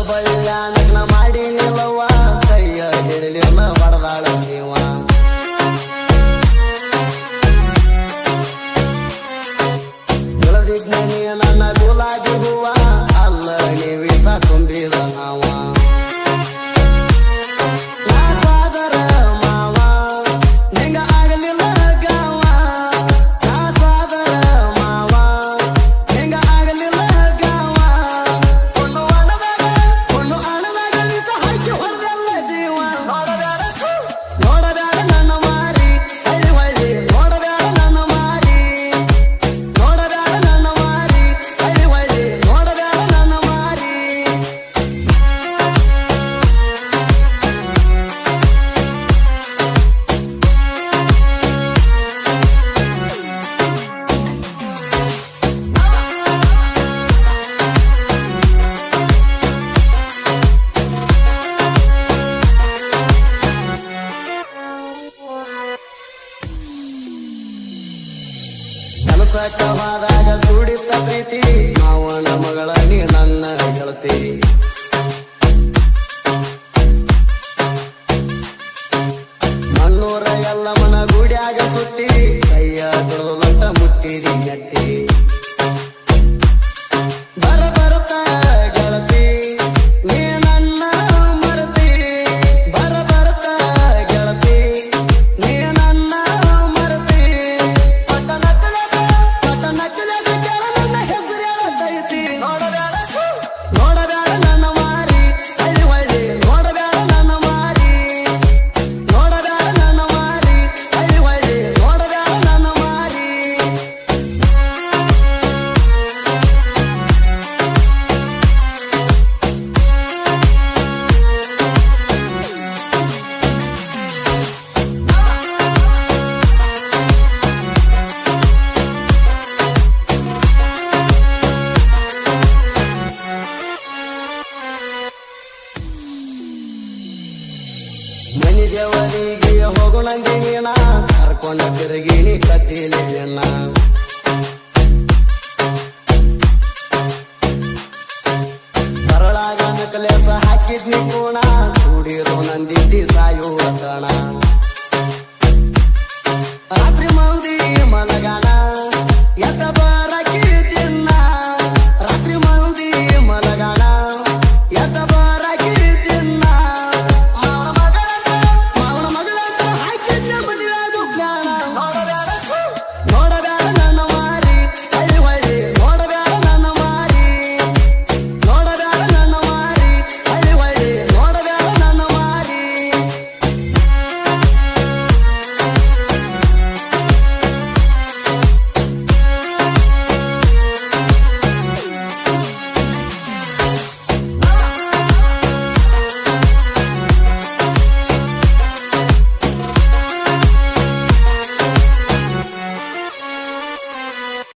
ಬಲ್ಯಾನಗ್ನ ಮಾಡಿ ನಿಲ್ಲವ್ವ ಕೈಯ ಹಿಡಿಲಿಲ್ಲ ಹೊಡೆದಾಳ ನೀವ ಬೆಳೆದಿದ್ನಿ ನನ್ನ ಗುಲಾಬಿ ಹೂವ ಅಲ್ಲ ನೀವಿಸ ತುಂಬಿದ ನಾವ ಕೆಲಸಕ್ಕವಾದಾಗ ಕೂಡಿದ್ದ ಪ್ರೀತಿ ಮಾವನ ಮಗಳ ನೀ ನನ್ನ ಗೆಳತಿ ಮಣ್ಣೂರ ಎಲ್ಲ ಮನ ಗುಡಿಯಾಗ ಸುತ್ತಿ ಕೈಯ ತೊಳೆದಂತ ಮುಟ್ಟಿದಿ ಎತ್ತಿ ಬರಬರುತ್ತ ಗೆಳತಿ ನೀ ನನ್ನ ಮರತಿ ಬರಬರುತ್ತ ಗೆಳತಿ ನೀ ನನ್ನ ಮರತಿ ನೋಡಬೇಡ ನನ್ನ ಮಾರಿ ಹಳ್ಳಿ ಹೊಳ್ಳಿ ನೋಡಬೇಡ ನನ್ನ ಮಾರಿ ನೋಡಬೇಡ ನನ್ನ ಮಾರಿ ಹಳ್ಳಿ ಹೊಳ್ಳಿ ನೋಡಬೇಡ ನನ್ನ ಮಾರಿ ಮನಿ ದೇವರಿಗೆ ಹೋಗುಣಂಗೆ ನೀನ ಕರ್ಕೊಂಡ ತಿರುಗಿನಿ ಕತ್ತಿಲೆ